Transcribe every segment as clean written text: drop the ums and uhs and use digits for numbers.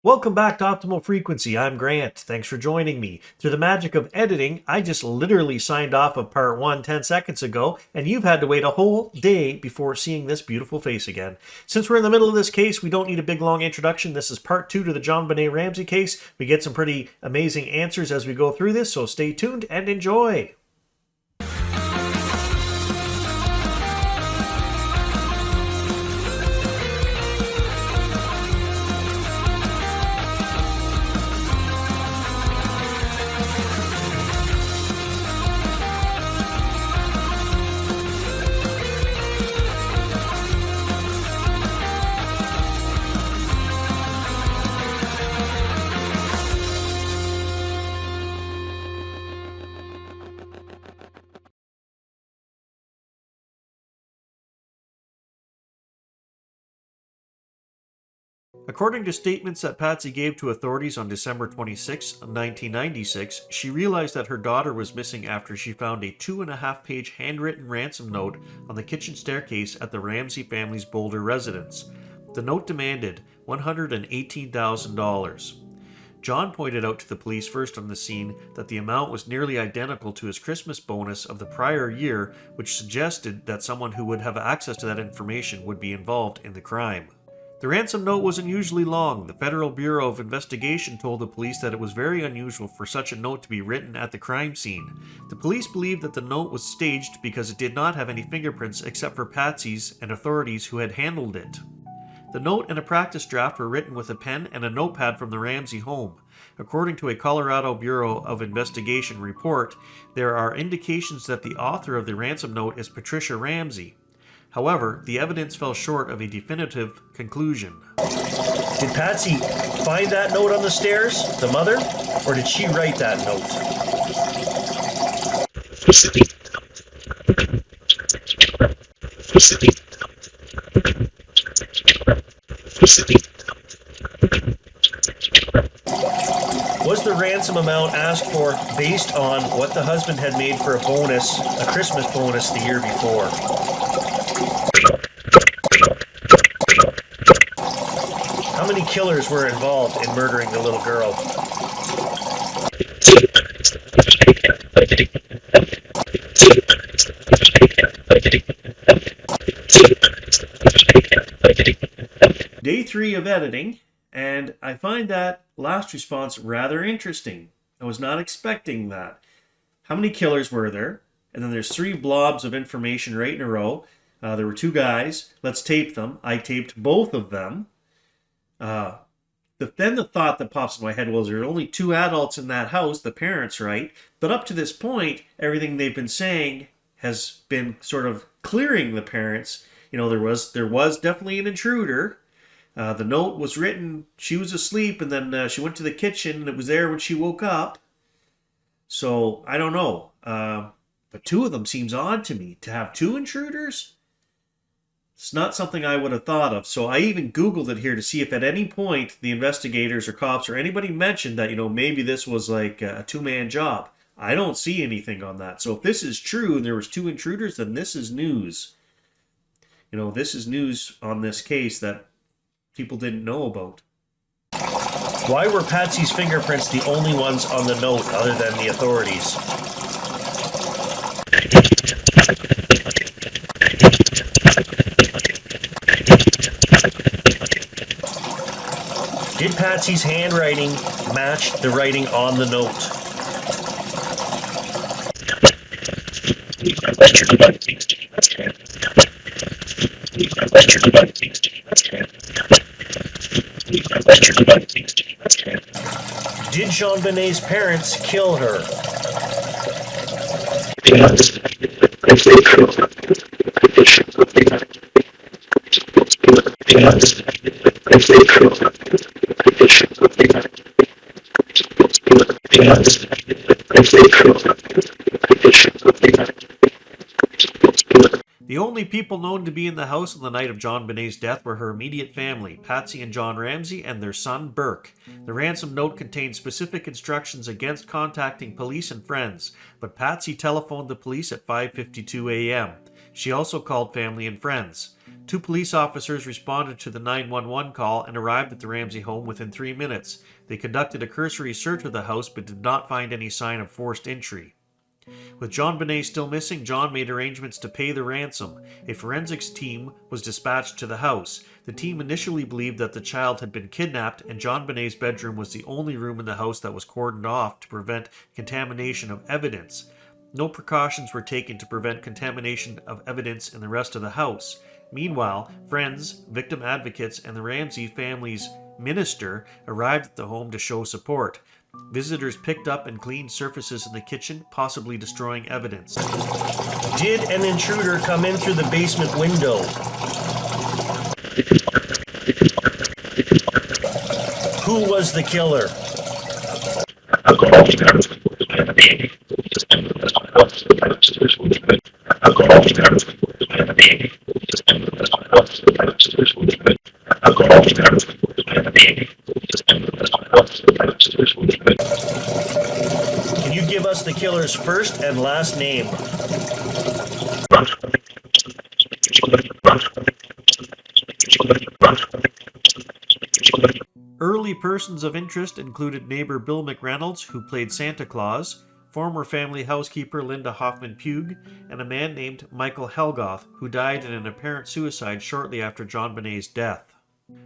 Welcome back to Optimal Frequency. I'm Grant. Thanks for joining me. Through the magic of editing, I just literally signed off of part 1 10 seconds ago, and you've had to wait a whole day before seeing this beautiful face again. Since we're in the middle of this case, we don't need a big long introduction. This is part 2 to the JonBenet Ramsey case. We get some pretty amazing answers as we go through this, so stay tuned and enjoy. According to statements that Patsy gave to authorities on December 26, 1996, she realized that her daughter was missing after she found a 2.5-page handwritten ransom note on the kitchen staircase at the Ramsey family's Boulder residence. The note demanded $118,000. John pointed out to the police first on the scene that the amount was nearly identical to his Christmas bonus of the prior year, which suggested that someone who would have access to that information would be involved in the crime. The ransom note was unusually long. The Federal Bureau of Investigation told the police that it was very unusual for such a note to be written at the crime scene. The police believed that the note was staged because it did not have any fingerprints except for Patsy's and authorities who had handled it. The note and a practice draft were written with a pen and a notepad from the Ramsey home. According to a Colorado Bureau of Investigation report, there are indications that the author of the ransom note is Patricia Ramsey. However, the evidence fell short of a definitive conclusion. Did Patsy find that note on the stairs, the mother, or did she write that note? Was the ransom amount asked for based on what the husband had made for a bonus, a Christmas bonus the year before? How many killers were involved in murdering the little girl? Day 3 of editing, and I find that last response rather interesting. I was not expecting that. How many killers were there? And then there's 3 blobs of information right in a row. There were 2 guys. Let's tape them. I taped both of them. Then the thought that pops in my head was there are only 2 adults in that house, the parents, right? But up to this point, everything they've been saying has been sort of clearing the parents. You know, there was definitely an intruder. The note was written, she was asleep, and then she went to the kitchen, and it was there when she woke up. So, I don't know. But 2 of them seems odd to me. To have 2 intruders? It's not something I would have thought of. So I even Googled it here to see if at any point the investigators or cops or anybody mentioned that, maybe this was like a 2-man job. I don't see anything on that. So if this is true and there was 2 intruders, then this is news. This is news on this case that people didn't know about. Why were Patsy's fingerprints the only ones on the note other than the authorities? Did Patsy's handwriting match the writing on the note? Did JonBenet's parents kill her? The only people known to be in the house on the night of JonBenet's death were her immediate family, Patsy and John Ramsey, and their son, Burke. The ransom note contained specific instructions against contacting police and friends, but Patsy telephoned the police at 5:52 a.m. She also called family and friends. 2 police officers responded to the 911 call and arrived at the Ramsey home within 3 minutes. They conducted a cursory search of the house but did not find any sign of forced entry. With JonBenet still missing, John made arrangements to pay the ransom. A forensics team was dispatched to the house. The team initially believed that the child had been kidnapped, and JonBenet's bedroom was the only room in the house that was cordoned off to prevent contamination of evidence. No precautions were taken to prevent contamination of evidence in the rest of the house. Meanwhile, friends, victim advocates, and the Ramsey family's minister arrived at the home to show support. Visitors picked up and cleaned surfaces in the kitchen, possibly destroying evidence. Did an intruder come in through the basement window? Who was the killer? Can you give us the killer's first and last name? Early persons of interest included neighbor Bill McReynolds, who played Santa Claus, former family housekeeper Linda Hoffman-Pugh, and a man named Michael Helgoth, who died in an apparent suicide shortly after JonBenet's death.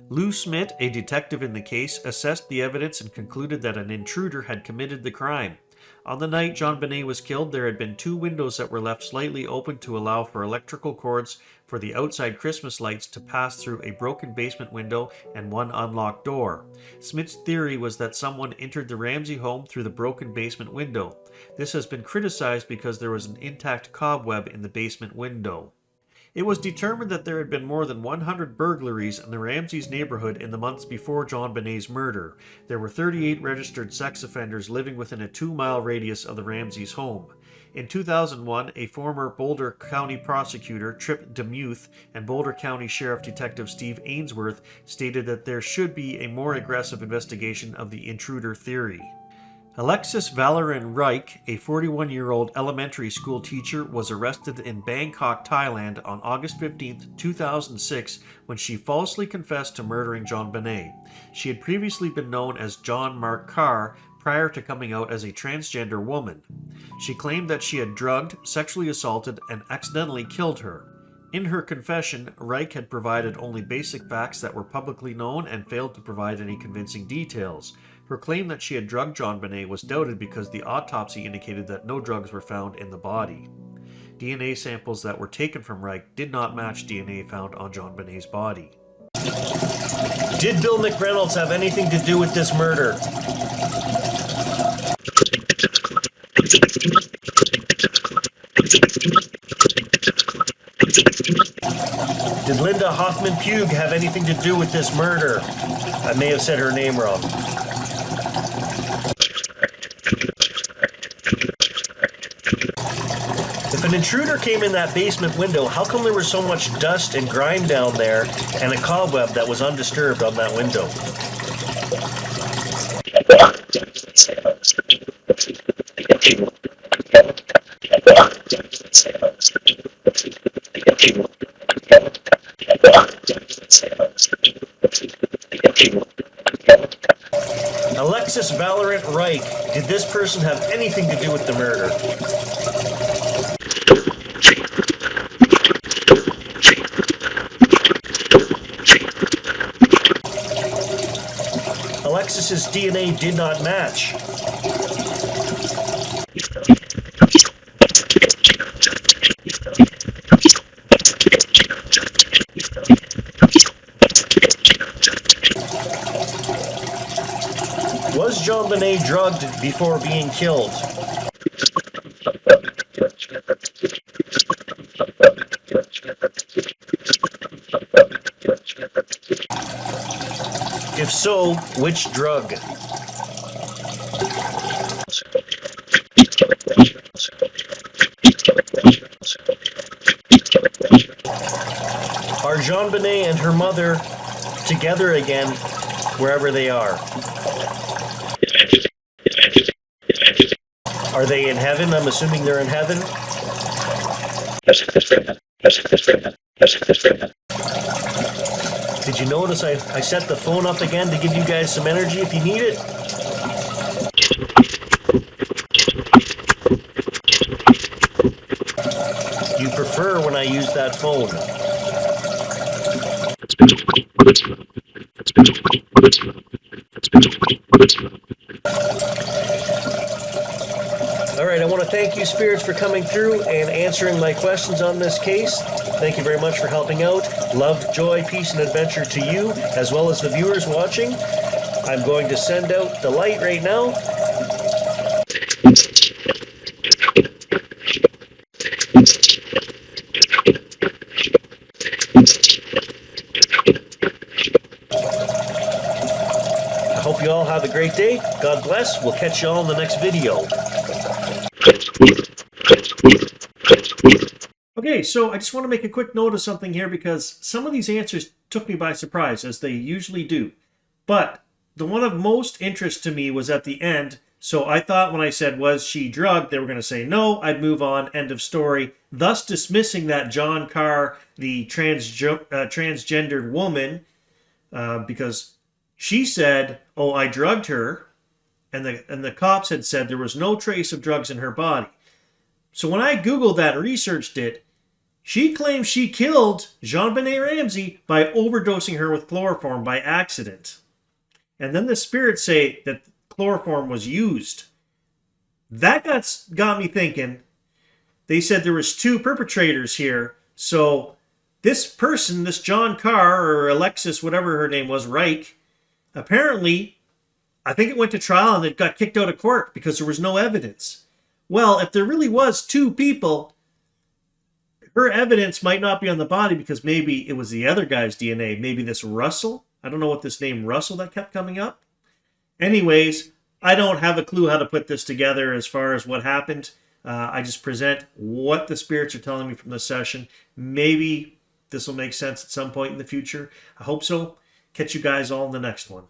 Lou Smith, a detective in the case, assessed the evidence and concluded that an intruder had committed the crime. On the night JonBenet was killed, there had been 2 windows that were left slightly open to allow for electrical cords for the outside Christmas lights to pass through a broken basement window and 1 unlocked door. Smith's theory was that someone entered the Ramsey home through the broken basement window. This has been criticized because there was an intact cobweb in the basement window. It was determined that there had been more than 100 burglaries in the Ramsey's neighborhood in the months before JonBenet's murder. There were 38 registered sex offenders living within a 2-mile radius of the Ramsey's home. In 2001, a former Boulder County prosecutor, Trip DeMuth, and Boulder County Sheriff Detective Steve Ainsworth stated that there should be a more aggressive investigation of the intruder theory. Alexis Valerin Reich, a 41-year-old elementary school teacher, was arrested in Bangkok, Thailand on August 15, 2006 when she falsely confessed to murdering JonBenet. She had previously been known as John Mark Carr prior to coming out as a transgender woman. She claimed that she had drugged, sexually assaulted, and accidentally killed her. In her confession, Reich had provided only basic facts that were publicly known and failed to provide any convincing details. Her claim that she had drugged JonBenet was doubted because the autopsy indicated that no drugs were found in the body. DNA samples that were taken from Reich did not match DNA found on JonBenet's body. Did Bill McReynolds have anything to do with this murder? Did Linda Hoffman-Pugh have anything to do with this murder? I may have said her name wrong. If an intruder came in that basement window, how come there was so much dust and grime down there and a cobweb that was undisturbed on that window? Alexis Valerin Reich, did this person have anything to do with the murder? Alexis's DNA did not match. Was JonBenet drugged before being killed? If so, which drug? JonBenet and her mother together again, wherever they are. Are they in heaven? I'm assuming they're in heaven. Did you notice I set the phone up again to give you guys some energy if you need it? You prefer when I use that phone. All right, I want to thank you, spirits, for coming through and answering my questions on this case. Thank you very much for helping out. Love, joy, peace, and adventure to you, as well as the viewers watching. I'm going to send out the light right now. I hope you all have a great day. God bless. We'll catch you all in the next video. Okay, so I just want to make a quick note of something here because some of these answers took me by surprise, as they usually do. But the one of most interest to me was at the end, so I thought when I said, was she drugged, they were going to say no, I'd move on, end of story, thus dismissing that John Carr, the transgendered woman, because she said, oh, I drugged her, and the cops had said there was no trace of drugs in her body. So when I Googled that and researched it, she claims she killed JonBenet Ramsey by overdosing her with chloroform by accident. And then the spirits say that chloroform was used. That got me thinking. They said there was two perpetrators here. So this person, this John Carr, or Alexis, whatever her name was, Reich, apparently, I think it went to trial and it got kicked out of court because there was no evidence. Well, if there really was two people, her evidence might not be on the body because maybe it was the other guy's DNA. Maybe this Russell. I don't know what this name Russell that kept coming up. Anyways, I don't have a clue how to put this together as far as what happened. I just present what the spirits are telling me from the session. Maybe this will make sense at some point in the future. I hope so. Catch you guys all in the next one.